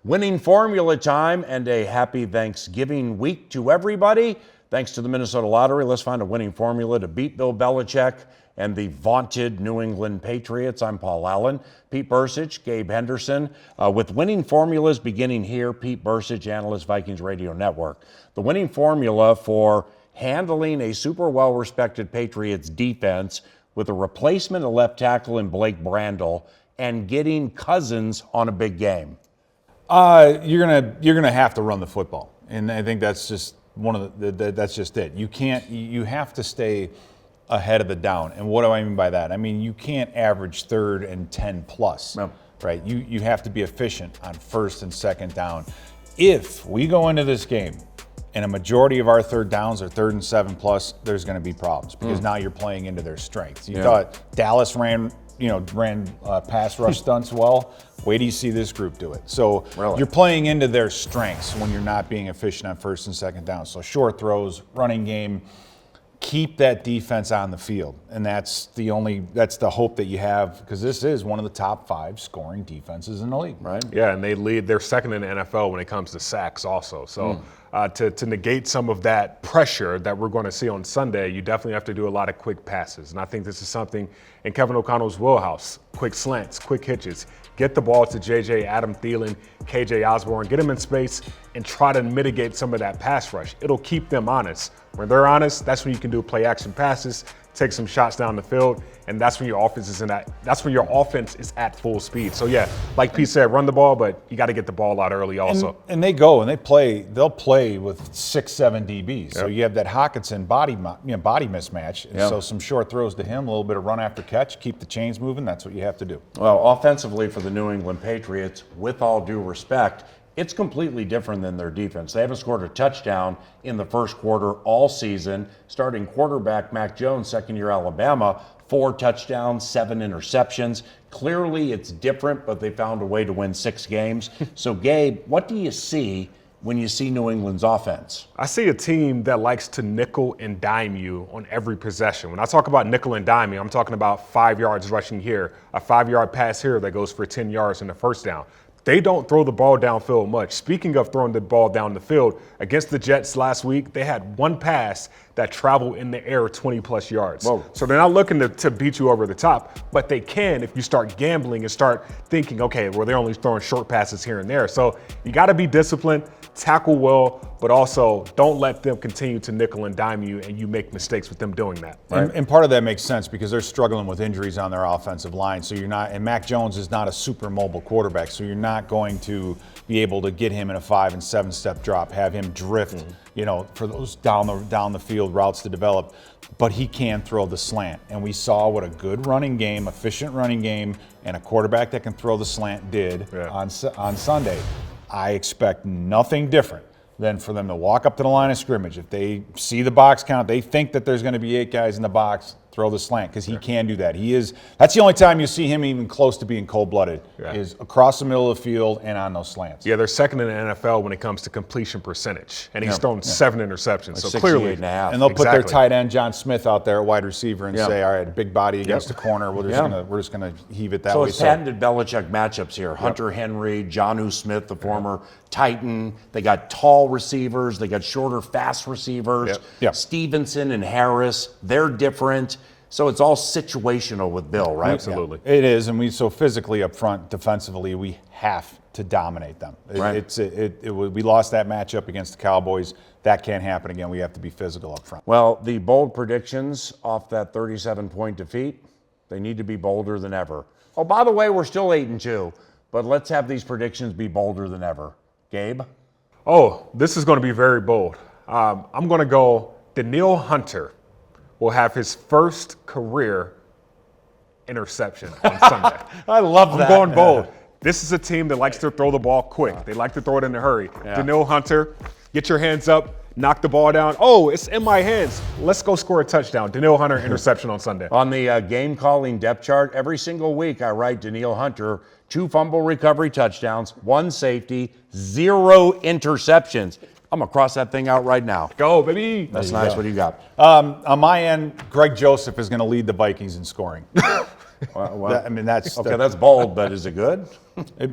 Winning formula time and a happy Thanksgiving week to everybody. Thanks to the Minnesota Lottery, let's find a winning formula to beat Bill Belichick and the vaunted New England Patriots. I'm Paul Allen. Pete Bercich, Gabe Henderson. With winning formulas beginning here, Pete Bercich, Analyst, Vikings Radio Network. The winning formula for handling a super well-respected Patriots defense with a replacement of left tackle in Blake Brandel and getting Cousins on a big game. You're gonna have to run the football, and I think that's just that's just it. You have to stay ahead of the down. And what do I mean by that? I mean, you can't average 3rd and 10 plus, no. Right? You have to be efficient on 1st and 2nd down. If we go into this game and a majority of our 3rd downs are 3rd and 7 plus, there's going to be problems because now you're playing into their strengths. You thought Dallas ran pass rush stunts well. Wait till you see this group do it. So You're playing into their strengths when you're not being efficient on 1st and 2nd down. So short throws, running game, keep that defense on the field. And that's the hope that you have, because this is one of the top 5 scoring defenses in the league. Right? Yeah, and they're second in the NFL when it comes to sacks also. So to negate some of that pressure that we're going to see on Sunday, you definitely have to do a lot of quick passes. And I think this is something in Kevin O'Connell's wheelhouse. Quick slants, quick hitches. Get the ball to JJ, Adam Thielen, KJ Osborne, get them in space and try to mitigate some of that pass rush. It'll keep them honest. When they're honest, that's when you can do play action passes, take some shots down the field, and that's when your offense is at full speed. So yeah, like Pete said, run the ball, but you got to get the ball out early also. And they'll play with 6-7 DBs. So you have that Hockenson body mismatch. And so some short throws to him, a little bit of run after catch, keep the chains moving. That's what you have to do. Well, offensively for the New England Patriots, with all due respect, it's completely different than their defense. They haven't scored a touchdown in the first quarter all season. Starting quarterback Mac Jones, second-year Alabama, 4 touchdowns, 7 interceptions. Clearly it's different, but they found a way to win 6 games. So, Gabe, what do you see when you see New England's offense? I see a team that likes to nickel and dime you on every possession. When I talk about nickel and dime you, I'm talking about 5 yards rushing here, a 5-yard pass here that goes for 10 yards in the first down. They don't throw the ball downfield much. Speaking of throwing the ball down the field, against the Jets last week, they had 1 pass that traveled in the air 20-plus yards. Whoa. So they're not looking to beat you over the top, but they can if you start gambling and start thinking, okay, well, they're only throwing short passes here and there. So you got to be disciplined, tackle well, but also don't let them continue to nickel and dime you and you make mistakes with them doing that. Right? And part of that makes sense because they're struggling with injuries on their offensive line. So and Mac Jones is not a super mobile quarterback, so you're not going to be able to get him in a 5- and 7-step drop, have him drift, for those down the field routes to develop. But he can throw the slant. And we saw what a good running game, efficient running game, and a quarterback that can throw the slant did on Sunday. I expect nothing different than for them to walk up to the line of scrimmage. If they see the box count, they think that there's going to be 8 guys in the box, throw the slant, because he can do that. That's the only time you see him even close to being cold-blooded, is across the middle of the field and on those slants. Yeah, they're second in the NFL when it comes to completion percentage, and he's thrown 7 interceptions. Like so clearly, and they'll put their tight end John Smith out there at wide receiver and say, all right, a big body against the corner. We're just gonna heave it that way. So it's patented Belichick matchups here. Hunter Henry, Jonnu Smith, the former Titan. They got tall receivers. They got shorter, fast receivers. Stevenson and Harris, they're different. So it's all situational with Bill, right? Absolutely. Yeah. It is, and so physically up front, defensively, we have to dominate them. We lost that matchup against the Cowboys. That can't happen again. We have to be physical up front. Well, the bold predictions off that 37-point defeat, they need to be bolder than ever. Oh, by the way, we're still 8-2, but let's have these predictions be bolder than ever. Gabe? Oh, this is going to be very bold. I'm going to go Danielle Hunter will have his first career interception on Sunday. I love that. I'm going bold. This is a team that likes to throw the ball quick. They like to throw it in a hurry. Danielle Hunter, get your hands up, knock the ball down. Oh, it's in my hands. Let's go score a touchdown. Danielle Hunter interception on Sunday. On the game calling depth chart, every single week I write Danielle Hunter, 2 fumble recovery touchdowns, 1 safety, 0 interceptions. I'm going to cross that thing out right now. Go, baby. That's nice. What do you got? On my end, Greg Joseph is going to lead the Vikings in scoring. Well, I mean, that's okay, that's bold, but is it good?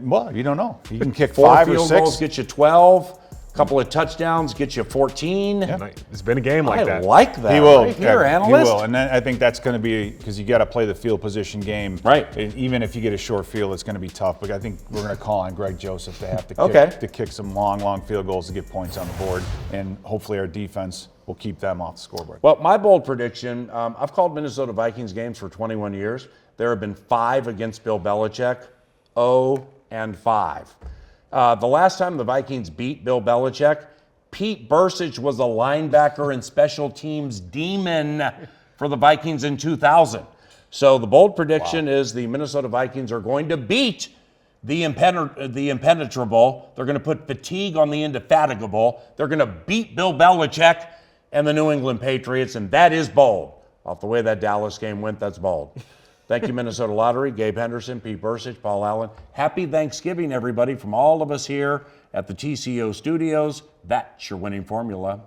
well, you don't know. You can kick 4 5 or field 6. goals get you 12. Couple of touchdowns get you 14. It's been a game like that. I like that. He will. Right here, Yeah, analyst. He will. And then I think that's going to be because you got to play the field position game. Right. Even if you get a short field, it's going to be tough. But I think we're going to call on Greg Joseph to have to kick some long field goals to get points on the board. And hopefully our defense will keep them off the scoreboard. Well, my bold prediction, I've called Minnesota Vikings games for 21 years. There have been 5 against Bill Belichick, 0-5. The last time the Vikings beat Bill Belichick, Pete Bercich was a linebacker and special teams demon for the Vikings in 2000. So the bold prediction is the Minnesota Vikings are going to beat the impenetrable. They're going to put fatigue on the indefatigable. They're going to beat Bill Belichick and the New England Patriots, and that is bold. Off the way that Dallas game went, that's bold. Thank you, Minnesota Lottery, Gabe Henderson, Pete Bercich, Paul Allen. Happy Thanksgiving, everybody, from all of us here at the TCO studios. That's your winning formula.